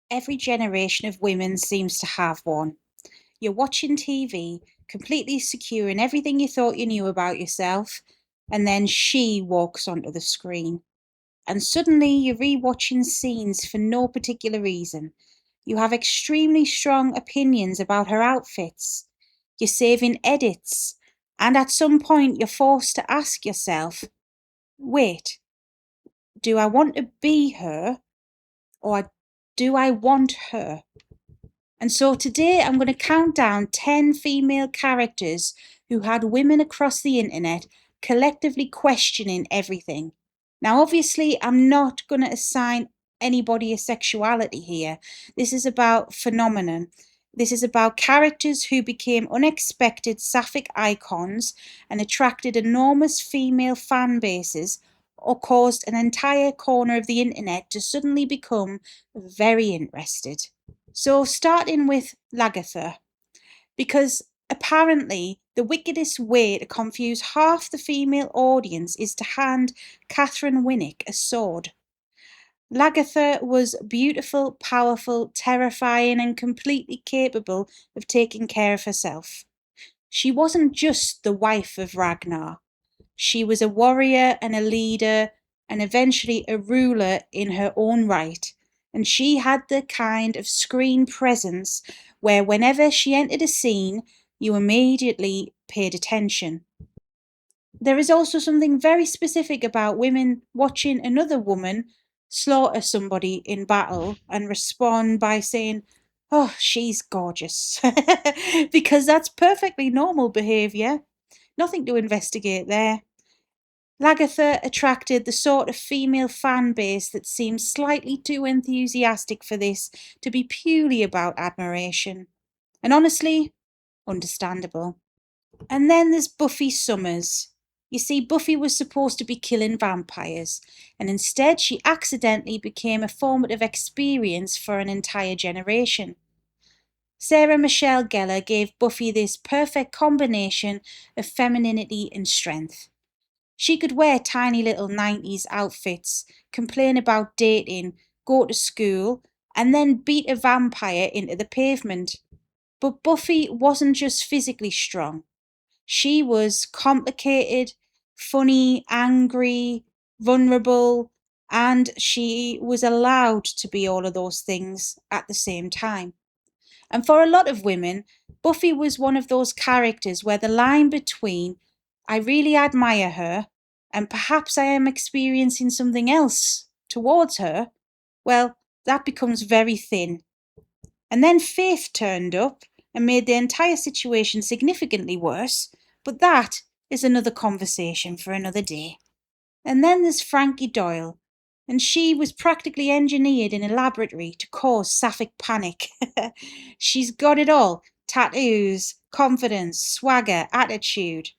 Every generation of women seems to have one. You're watching TV, completely secure in everything you thought you knew about yourself, and then she walks onto the screen. And suddenly you're rewatching scenes for no particular reason. You have extremely strong opinions about her outfits. You're saving edits. And at some point, you're forced to ask yourself, wait, do I want to be her or do I want her? And so today I'm going to count down 10 female characters who had women across the internet collectively questioning everything. Now, obviously, I'm not going to assign anybody a sexuality here. This is about phenomenon. This is about characters who became unexpected sapphic icons and attracted enormous female fan bases or caused an entire corner of the internet to suddenly become very interested. So starting with Lagertha, because apparently the wickedest way to confuse half the female audience is to hand Catherine Winnick a sword. Lagertha was beautiful, powerful, terrifying, and completely capable of taking care of herself. She wasn't just the wife of Ragnar. She was a warrior and a leader, and eventually a ruler in her own right. And she had the kind of screen presence where whenever she entered a scene, you immediately paid attention. There is also something very specific about women watching another woman slaughter somebody in battle and respond by saying, "Oh, she's gorgeous," because that's perfectly normal behaviour. Nothing to investigate there. Lagertha attracted the sort of female fan base that seemed slightly too enthusiastic for this to be purely about admiration. And honestly, understandable. And then there's Buffy Summers. You see, Buffy was supposed to be killing vampires, and instead she accidentally became a formative experience for an entire generation. Sarah Michelle Gellar gave Buffy this perfect combination of femininity and strength. She could wear tiny little 90s outfits, complain about dating, go to school, and then beat a vampire into the pavement. But Buffy wasn't just physically strong. She was complicated, funny, angry, vulnerable, and she was allowed to be all of those things at the same time. And for a lot of women, Buffy was one of those characters where the line between "I really admire her" and "perhaps I am experiencing something else towards her," well, that becomes very thin. And then Faith turned up and made the entire situation significantly worse, but that is another conversation for another day. And then there's Frankie Doyle, and she was practically engineered in a laboratory to cause sapphic panic. She's got it all: tattoos, confidence, swagger, attitude.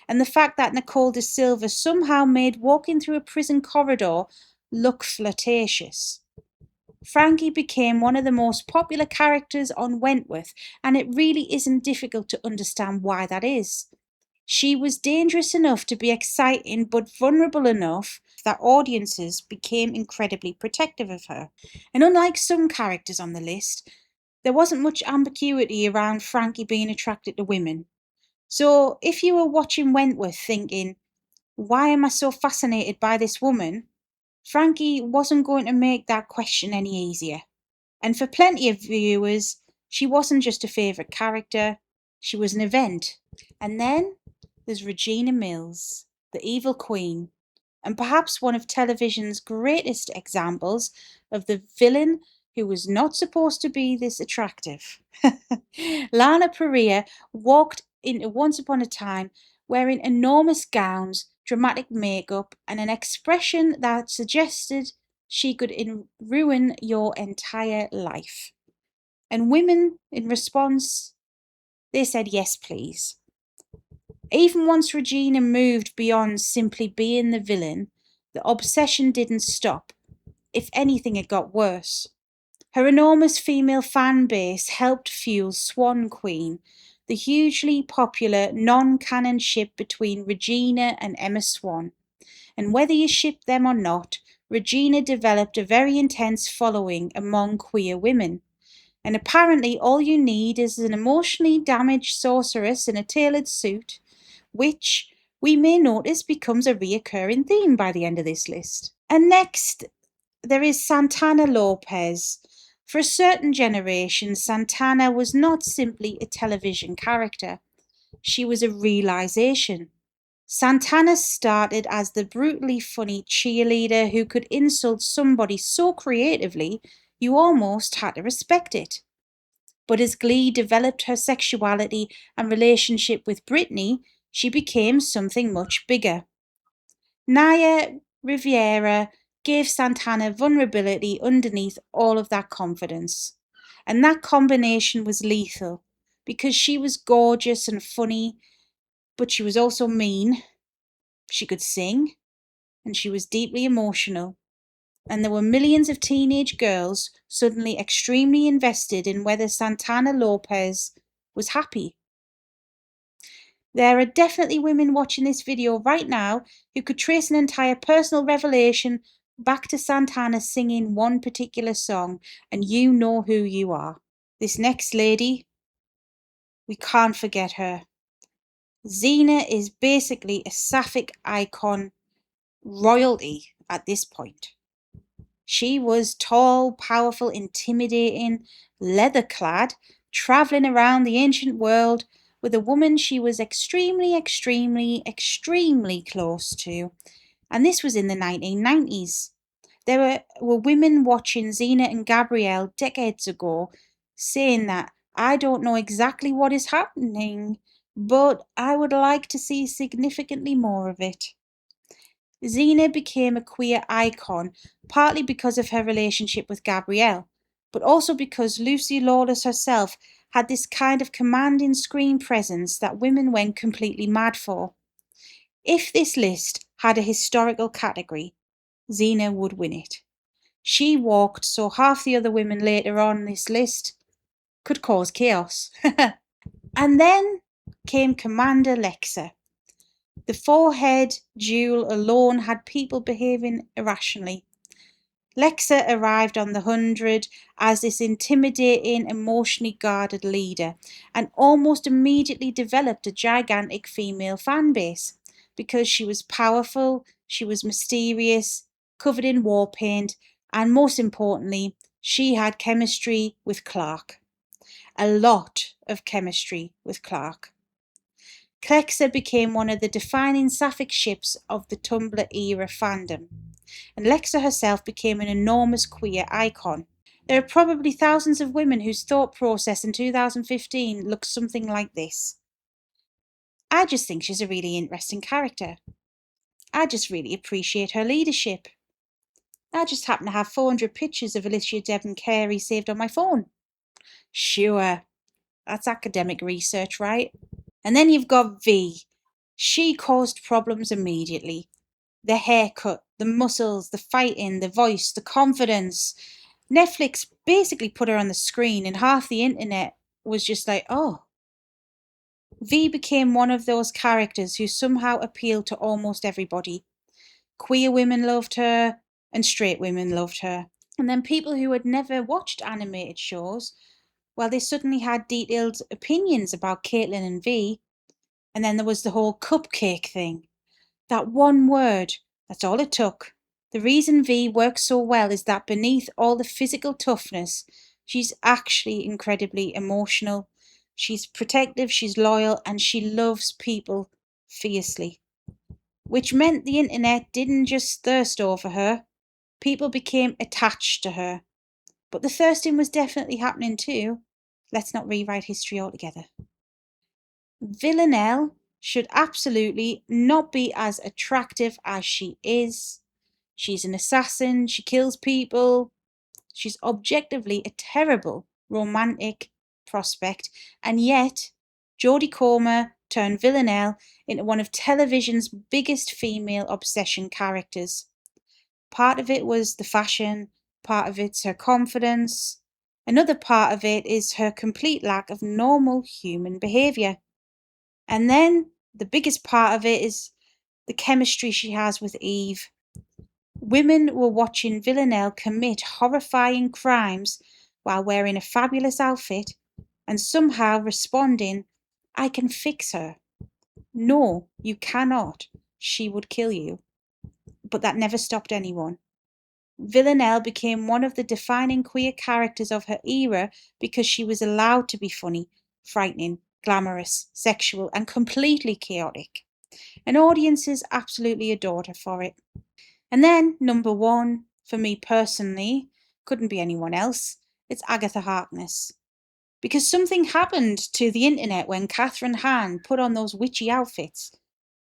And the fact that Nicole de Silva somehow made walking through a prison corridor look flirtatious. Frankie became one of the most popular characters on Wentworth, and it really isn't difficult to understand why that is. She was dangerous enough to be exciting, but vulnerable enough that audiences became incredibly protective of her. And unlike some characters on the list, there wasn't much ambiguity around Frankie being attracted to women. So if you were watching Wentworth thinking, "why am I so fascinated by this woman?" Frankie wasn't going to make that question any easier. And for plenty of viewers, she wasn't just a favourite character, she was an event. And then there's Regina Mills, the evil queen, and perhaps one of television's greatest examples of the villain who was not supposed to be this attractive. Lana Perea walked into Once Upon a Time wearing enormous gowns, dramatic makeup, and an expression that suggested she could ruin your entire life. And women, in response, they said yes, please. Even once Regina moved beyond simply being the villain, the obsession didn't stop. If anything, it got worse. Her enormous female fan base helped fuel Swan Queen, the hugely popular non-canon ship between Regina and Emma Swan. And whether you ship them or not, Regina developed a very intense following among queer women. And apparently all you need is an emotionally damaged sorceress in a tailored suit, which we may notice becomes a reoccurring theme by the end of this list. And next, there is Santana Lopez. For a certain generation, Santana was not simply a television character. She was a realization. Santana started as the brutally funny cheerleader who could insult somebody so creatively you almost had to respect it. But as Glee developed her sexuality and relationship with Brittany, she became something much bigger. Naya Riviera gave Santana vulnerability underneath all of that confidence. And that combination was lethal because she was gorgeous and funny, but she was also mean. She could sing, and she was deeply emotional. And there were millions of teenage girls suddenly extremely invested in whether Santana Lopez was happy. There are definitely women watching this video right now who could trace an entire personal revelation back to Santana singing one particular song, and you know who you are. This next lady, we can't forget her. Xena is basically a Sapphic icon royalty at this point. She was tall, powerful, intimidating, leather-clad, travelling around the ancient world with a woman she was extremely, extremely, extremely close to. And this was in the 1990s. There were women watching Xena and Gabrielle decades ago saying that I don't know exactly what is happening, but I would like to see significantly more of it. Xena became a queer icon partly because of her relationship with Gabrielle, but also because Lucy Lawless herself had this kind of commanding screen presence that women went completely mad for. If this list had a historical category, Xena would win it. She walked so half the other women later on this list could cause chaos. And then came Commander Lexa. The forehead jewel alone had people behaving irrationally. Lexa arrived on the 100 as this intimidating, emotionally guarded leader and almost immediately developed a gigantic female fan base because she was powerful, she was mysterious, covered in war paint, and most importantly, she had chemistry with Clark. A lot of chemistry with Clark. Lexa became one of the defining Sapphic ships of the Tumblr era fandom, and Lexa herself became an enormous queer icon. There are probably thousands of women whose thought process in 2015 looks something like this. I just think she's a really interesting character. I just really appreciate her leadership. I just happen to have 400 pictures of Alicia Devon Carey saved on my phone. Sure, that's academic research, right? And then you've got V. She caused problems immediately. The haircut, the muscles, the fighting, the voice, the confidence. Netflix basically put her on the screen and half the internet was just like, oh. V became one of those characters who somehow appealed to almost everybody. Queer women loved her and straight women loved her. And then people who had never watched animated shows, well, they suddenly had detailed opinions about Caitlin and V. And then there was the whole cupcake thing. That one word, that's all it took. The reason V works so well is that beneath all the physical toughness, she's actually incredibly emotional. She's protective, she's loyal, and she loves people fiercely. Which meant the internet didn't just thirst over her, people became attached to her. But the thirsting was definitely happening too. Let's not rewrite history altogether. Villanelle should absolutely not be as attractive as she is. She's an assassin, she kills people. She's objectively a terrible romantic prospect, and yet Jodie Comer turned Villanelle into one of television's biggest female obsession characters. Part of it was the fashion, part of it's her confidence, another part of it is her complete lack of normal human behaviour. And then the biggest part of it is the chemistry she has with Eve. Women were watching Villanelle commit horrifying crimes while wearing a fabulous outfit and somehow responding, "I can fix her." No, you cannot. She would kill you. But that never stopped anyone. Villanelle became one of the defining queer characters of her era because she was allowed to be funny, frightening, glamorous, sexual, and completely chaotic. And audiences absolutely adored her for it. And then, number one, for me personally, couldn't be anyone else, it's Agatha Harkness. Because something happened to the internet when Catherine Hahn put on those witchy outfits.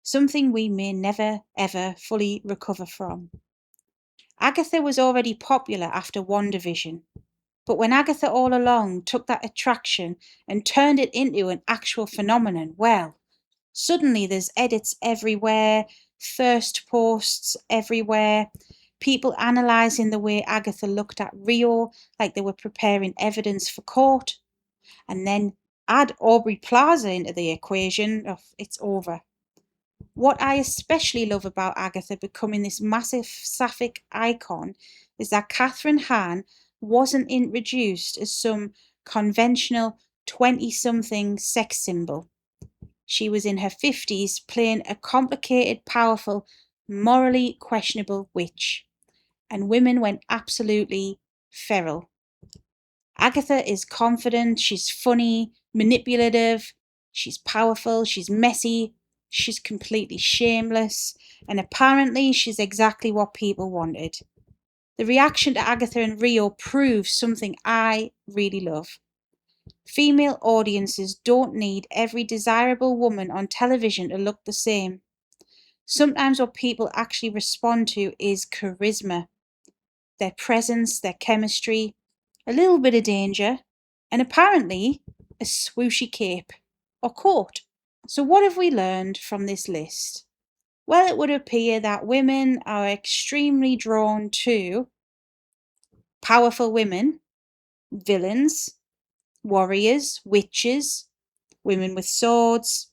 Something we may never, ever fully recover from. Agatha was already popular after WandaVision, but when Agatha all along took that attraction and turned it into an actual phenomenon, well, suddenly there's edits everywhere, thirst posts everywhere, people analysing the way Agatha looked at Rio like they were preparing evidence for court, and then add Aubrey Plaza into the equation, it's over. What I especially love about Agatha becoming this massive Sapphic icon is that Catherine Hahn wasn't introduced as some conventional 20-something sex symbol. She was in her 50s playing a complicated, powerful, morally questionable witch, and women went absolutely feral. Agatha is confident, she's funny, manipulative, she's powerful, she's messy, she's completely shameless, and apparently she's exactly what people wanted. The reaction to Agatha and Rio proves something I really love. Female audiences don't need every desirable woman on television to look the same. Sometimes what people actually respond to is charisma, their presence, their chemistry, a little bit of danger, and apparently a swooshy cape or coat. So, what have we learned from this list? Well, it would appear that women are extremely drawn to powerful women, villains, warriors, witches, women with swords,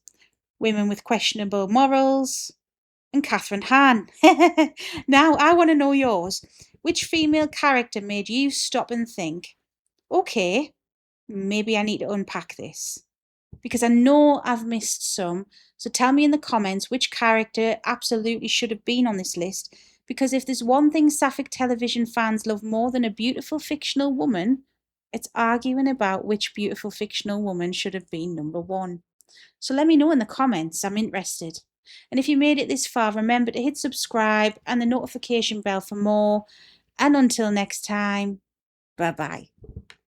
women with questionable morals, and Catherine Hahn. Now, I want to know yours. Which female character made you stop and think, okay, maybe I need to unpack this? Because I know I've missed some. So tell me in the comments which character absolutely should have been on this list. Because if there's one thing Sapphic television fans love more than a beautiful fictional woman, it's arguing about which beautiful fictional woman should have been number one. So let me know in the comments. I'm interested. And if you made it this far, remember to hit subscribe and the notification bell for more. And until next time, bye bye.